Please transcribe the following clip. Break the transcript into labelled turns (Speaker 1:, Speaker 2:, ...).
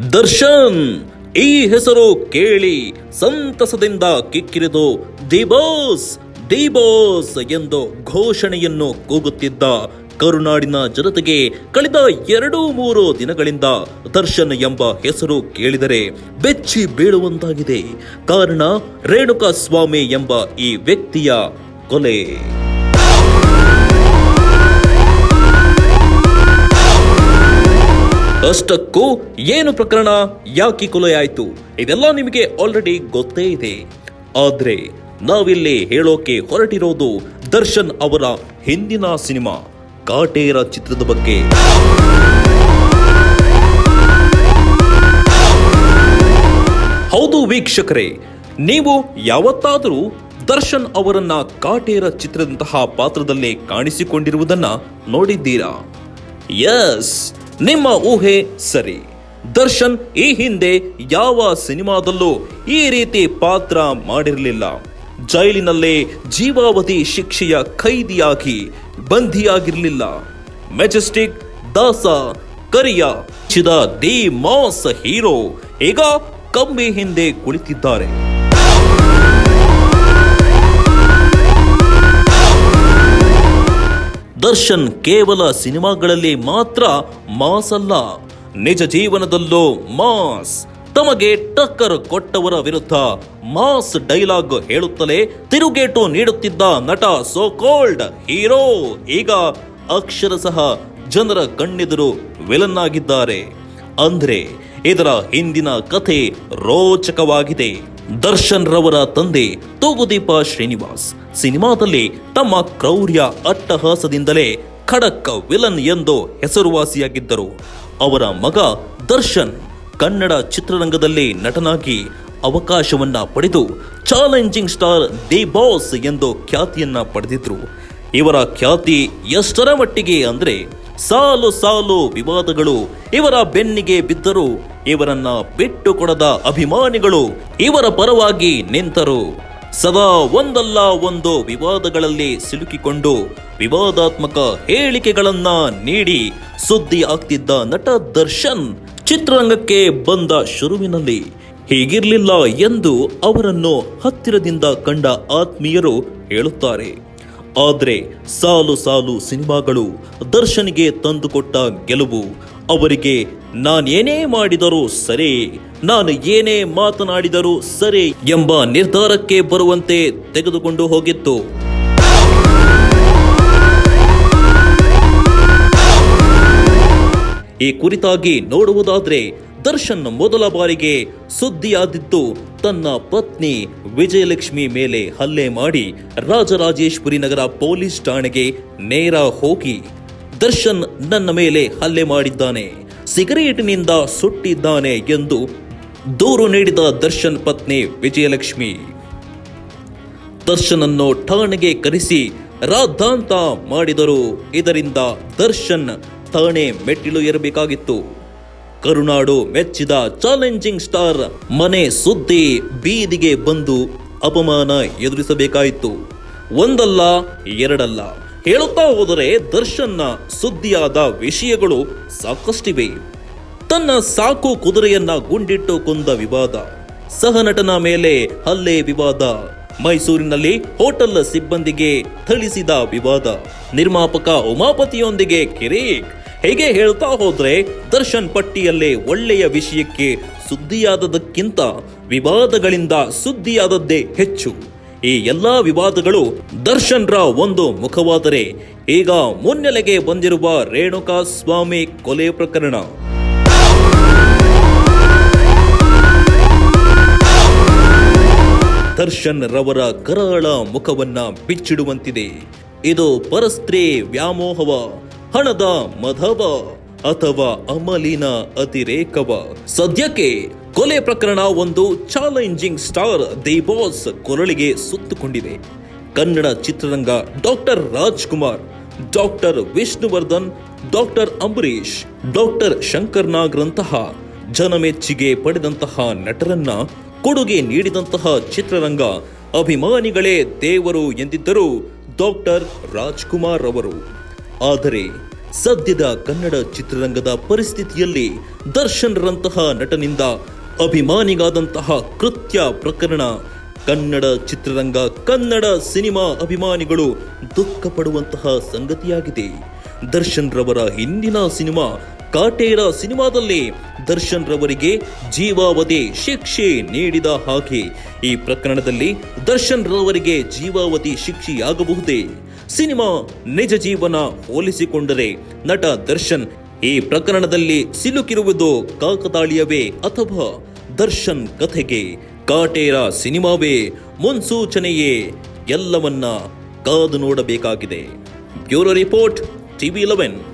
Speaker 1: ದರ್ಶನ್ ಈ ಹೆಸರು ಕೇಳಿ ಸಂತಸದಿಂದ ಕಿಕ್ಕಿರಿದು ದಿ ಬಾಸ್ ದಿ ಬಾಸ್ ಎಂದು ಘೋಷಣೆಯನ್ನು ಕೂಗುತ್ತಿದ್ದ ಕರುನಾಡಿನ ಜನತೆಗೆ ಕಳೆದ 2-3 ದಿನಗಳಿಂದ ದರ್ಶನ್ ಎಂಬ ಹೆಸರು ಕೇಳಿದರೆ ಬೆಚ್ಚಿ ಬೀಳುವಂತಾಗಿದೆ. ಕಾರಣ ರೇಣುಕಾ ಸ್ವಾಮಿ ಎಂಬ ಈ ವ್ಯಕ್ತಿಯ ಕೊಲೆ. ಅಷ್ಟಕ್ಕೂ ಏನು ಪ್ರಕರಣ, ಯಾಕೆ ಕೊಲೆಯಾಯಿತು, ಇದೆಲ್ಲ ನಿಮಗೆ ಆಲ್ರೆಡಿ ಗೊತ್ತೇ ಇದೆ. ಆದ್ರೆ ನಾವಿಲ್ಲಿ ಹೇಳೋಕೆ ಹೊರಟಿರೋದು ದರ್ಶನ್ ಅವರ ಹಿಂದಿನ ಸಿನಿಮಾ ಕಾಟೇರ ಚಿತ್ರದ ಬಗ್ಗೆ. ಹೌದು ವೀಕ್ಷಕರೇ, ನೀವು ಯಾವತ್ತಾದರೂ ದರ್ಶನ್ ಅವರನ್ನ ಕಾಟೇರ ಚಿತ್ರದಂತಹ ಪಾತ್ರದಲ್ಲಿ ಕಾಣಿಸಿಕೊಂಡಿರುವುದನ್ನ ನೋಡಿದ್ದೀರಾ? ಎಸ್, ನಿಮ್ಮ ಊಹೆ ಸರಿ. ದರ್ಶನ್ ಈ ಹಿಂದೆ ಯಾವ ಸಿನಿಮಾದಲ್ಲೂ ಈ ರೀತಿ ಪಾತ್ರ ಮಾಡಿರಲಿಲ್ಲ. ಜೈಲಿನಲ್ಲೇ ಜೀವಾವಧಿ ಶಿಕ್ಷೆಯ ಖೈದಿಯಾಗಿ ಬಂಧಿಯಾಗಿರಲಿಲ್ಲ. ಮೆಜೆಸ್ಟಿಕ್, ದಾಸ, ಕರಿಯ ಚಿದ ದಿ ಮಾಸ್ ಹೀರೋ ಈಗ ಕಂಬಿ ಹಿಂದೆ ಕುಳಿತಿದ್ದಾರೆ. ದರ್ಶನ್ ಕೇವಲ ಸಿನಿಮಾಗಳಲ್ಲಿ ಮಾತ್ರ ಮಾಸ್ ಅಲ್ಲ, ನಿಜ ಜೀವನದಲ್ಲೂ ಮಾಸ್. ತಮಗೆ ಟಕ್ಕರ್ ಕೊಟ್ಟವರ ವಿರುದ್ಧ ಮಾಸ್ ಡೈಲಾಗ್ ಹೇಳುತ್ತಲೇ ತಿರುಗೇಟು ನೀಡುತ್ತಿದ್ದ ನಟ ಸೋ ಕಾಲ್ಡ್ ಹೀರೋ ಈಗ ಅಕ್ಷರಶಃ ಜನರ ಕಣ್ಣೆದುರು ವಿಲನ್ ಆಗಿದ್ದಾರೆ. ಅಂದ್ರೆ ಇದರ ಹಿಂದಿನ ಕಥೆ ರೋಚಕವಾಗಿದೆ. ದರ್ಶನ್ ರವರ ತಂದೆ ತೂಗುದೀಪ ಶ್ರೀನಿವಾಸ್ ಸಿನಿಮಾದಲ್ಲಿ ತಮ್ಮ ಕ್ರೌರ್ಯ ಅಟ್ಟಹಾಸದಿಂದಲೇ ಖಡಕ್ ವಿಲನ್ ಎಂದು ಹೆಸರುವಾಸಿಯಾಗಿದ್ದರು. ಅವರ ಮಗ ದರ್ಶನ್ ಕನ್ನಡ ಚಿತ್ರರಂಗದಲ್ಲಿ ನಟನಾಗಿ ಅವಕಾಶವನ್ನ ಪಡೆದು ಚಾಲೆಂಜಿಂಗ್ ಸ್ಟಾರ್ ದಿ ಬಾಸ್ ಎಂದು ಖ್ಯಾತಿಯನ್ನ ಪಡೆದಿದ್ರು. ಇವರ ಖ್ಯಾತಿ ಎಷ್ಟರ ಮಟ್ಟಿಗೆ ಅಂದ್ರೆ ಸಾಲು ಸಾಲು ವಿವಾದಗಳು ಇವರ ಬೆನ್ನಿಗೆ ಬಿದ್ದರು. ಇವರನ್ನ ಬಿಟ್ಟು ಕೊಡದ ಅಭಿಮಾನಿಗಳು ಇವರ ಪರವಾಗಿ ನಿಂತರು. ಸದಾ ಒಂದಲ್ಲ ಒಂದು ವಿವಾದಗಳಲ್ಲಿ ಸಿಲುಕಿಕೊಂಡು ವಿವಾದಾತ್ಮಕ ಹೇಳಿಕೆಗಳನ್ನ ನೀಡಿ ಸುದ್ದಿ ಆಗ್ತಿದ್ದ ನಟ ದರ್ಶನ್ ಚಿತ್ರರಂಗಕ್ಕೆ ಬಂದ ಶುರುವಿನಲ್ಲಿ ಹೀಗಿರ್ಲಿಲ್ಲ ಎಂದು ಅವರನ್ನು ಹತ್ತಿರದಿಂದ ಕಂಡ ಆತ್ಮೀಯರು ಹೇಳುತ್ತಾರೆ. ಆದ್ರೆ ಸಾಲು ಸಾಲು ಸಿನಿಮಾಗಳು ದರ್ಶನ್ಗೆ ತಂದುಕೊಟ್ಟ ಗೆಲುವು ಅವರಿಗೆ ನಾನೇನೇ ಮಾಡಿದರೂ ಸರಿ, ನಾನು ಏನೇ ಮಾತನಾಡಿದರೂ ಸರಿ ಎಂಬ ನಿರ್ಧಾರಕ್ಕೆ ಬರುವಂತೆ ತೆಗೆದುಕೊಂಡು ಹೋಗಿತ್ತು. ಈ ಕುರಿತಾಗಿ ನೋಡುವುದಾದ್ರೆ ದರ್ಶನ್ ಮೊದಲ ಬಾರಿಗೆ ಸುದ್ದಿಯಾದಿದ್ದು ತನ್ನ ಪತ್ನಿ ವಿಜಯಲಕ್ಷ್ಮಿ ಮೇಲೆ ಹಲ್ಲೆ ಮಾಡಿ ರಾಜರಾಜೇಶ್ವರಿ ನಗರ ಪೊಲೀಸ್ ಠಾಣೆಗೆ ನೇರ ಹೋಗಿ ದರ್ಶನ್ ನನ್ನ ಮೇಲೆ ಹಲ್ಲೆ ಮಾಡಿದ್ದಾನೆ, ಸಿಗರೇಟಿನಿಂದ ಸುಟ್ಟಿದ್ದಾನೆ ಎಂದು ದೂರು ನೀಡಿದ ದರ್ಶನ್ ಪತ್ನಿ ವಿಜಯಲಕ್ಷ್ಮಿ ದರ್ಶನ್ ಅನ್ನು ಠಾಣೆಗೆ ಕರೆಸಿ ರಾದ್ದಾಂತ ಮಾಡಿದರು. ಇದರಿಂದ ದರ್ಶನ್ ಠಾಣೆ ಮೆಟ್ಟಿಲು ಏರಬೇಕಾಗಿತ್ತು. ಕರುನಾಡು ಮೆಚ್ಚಿದ ಚಾಲೆಂಜಿಂಗ್ ಸ್ಟಾರ್ ಮನೆ ಸುದ್ದಿ ಬೀದಿಗೆ ಬಂದು ಅಪಮಾನ ಎದುರಿಸಬೇಕಾಯಿತು. ಒಂದಲ್ಲ ಎರಡಲ್ಲ, ಹೇಳುತ್ತಾ ಹೋದರೆ ದರ್ಶನ್ನ ಸುದ್ದಿಯಾದ ವಿಷಯಗಳು ಸಾಕಷ್ಟಿವೆ. ತನ್ನ ಸಾಕು ಕುದುರೆಯನ್ನ ಗುಂಡಿಟ್ಟು ಕೊಂದ ವಿವಾದ, ಸಹನಟನ ಮೇಲೆ ಹಲ್ಲೆ ವಿವಾದ, ಮೈಸೂರಿನಲ್ಲಿ ಹೋಟೆಲ್ ಸಿಬ್ಬಂದಿಗೆ ಥಳಿಸಿದ ವಿವಾದ, ನಿರ್ಮಾಪಕ ಉಮಾಪತಿಯೊಂದಿಗೆ ಕಿರಿಕ್, ಹೀಗೆ ಹೇಳ್ತಾ ಹೋದ್ರೆ ದರ್ಶನ್ ಪಟ್ಟಿಯಲ್ಲೇ ಒಳ್ಳೆಯ ವಿಷಯಕ್ಕೆ ಸುದ್ದಿಯಾದದಕ್ಕಿಂತ ವಿವಾದಗಳಿಂದ ಸುದ್ದಿಯಾದದ್ದೇ ಹೆಚ್ಚು. ಈ ಎಲ್ಲಾ ವಿವಾದಗಳು ದರ್ಶನ್ ರ ಒಂದು ಮುಖವಾದರೆ ಈಗ ಮುನ್ನೆಲೆಗೆ ಬಂದಿರುವ ರೇಣುಕಾ ಸ್ವಾಮಿ ಕೊಲೆ ಪ್ರಕರಣ. ದರ್ಶನ್ ರವರ ಕರಾಳ ಮುಖವನ್ನ ಬಿಚ್ಚಿಡುವಂತಿದೆ. ಇದು ಪರಸ್ತ್ರೀ ವ್ಯಾಮೋಹವ, ಹಣದ ಮಧವ ಅಥವಾ ಅಮಲಿನ ಅತಿರೇಕವ? ಸದ್ಯಕ್ಕೆ ಕೊಲೆ ಪ್ರಕರಣ ಒಂದು ಚಾಲೆಂಜಿಂಗ್ ಸ್ಟಾರ್ ದಿ ಬಾಸ್ ಕೊರಳಿಗೆ ಸುತ್ತುಕೊಂಡಿದೆ. ಕನ್ನಡ ಚಿತ್ರರಂಗ doctor Rajkumar, doctor Vishnuvardhan, doctor Ambareesh, doctor Shankar ನಾಗ್ರಂತಹ ಜನಮೆಚ್ಚಿಗೆ ಪಡೆದಂತಹ ನಟರನ್ನ ಕೊಡುಗೆ ನೀಡಿದಂತಹ ಚಿತ್ರರಂಗ ಅಭಿಮಾನಿಗಳೇ ದೇವರು ಎಂದಿದ್ದರು ಡಾಕ್ಟರ್ ರಾಜ್ಕುಮಾರ್ ಅವರು. ಆದರೆ ಸದ್ಯದ ಕನ್ನಡ ಚಿತ್ರರಂಗದ ಪರಿಸ್ಥಿತಿಯಲ್ಲಿ ದರ್ಶನ್ರಂತಹ ನಟನಿಂದ ಅಭಿಮಾನಿಗಾದಂತಹ ಕೃತ್ಯ ಪ್ರಕರಣ ಕನ್ನಡ ಚಿತ್ರರಂಗ, ಕನ್ನಡ ಸಿನಿಮಾ ಅಭಿಮಾನಿಗಳು ದುಃಖ ಪಡುವಂತಹ ಸಂಗತಿಯಾಗಿದೆ. ದರ್ಶನ್ ರವರ ಹಿಂದಿನ ಸಿನಿಮಾ ಕಾಟೇರ ಸಿನಿಮಾದಲ್ಲಿ ದರ್ಶನ್ ರವರಿಗೆ ಜೀವಾವಧಿ ಶಿಕ್ಷೆ ನೀಡಿದ ಹಾಗೆ ಈ ಪ್ರಕರಣದಲ್ಲಿ ದರ್ಶನ್ ರವರಿಗೆ ಜೀವಾವಧಿ ಶಿಕ್ಷೆಯಾಗಬಹುದೇ? ಸಿನಿಮಾ ನಿಜ ಜೀವನ ಹೋಲಿಸಿಕೊಂಡರೆ ನಟ ದರ್ಶನ್ ಈ ಪ್ರಕರಣದಲ್ಲಿ ಸಿಲುಕಿರುವುದು ಕಾಕತಾಳೀಯವೇ ಅಥವಾ ದರ್ಶನ್ ಕಥೆಗೆ ಕಾಟೇರ ಸಿನಿಮಾವೇ ಮುನ್ಸೂಚನೆಯೇ? ಎಲ್ಲವನ್ನ ಕಾದು ನೋಡಬೇಕಾಗಿದೆ. Bureau report, TV11.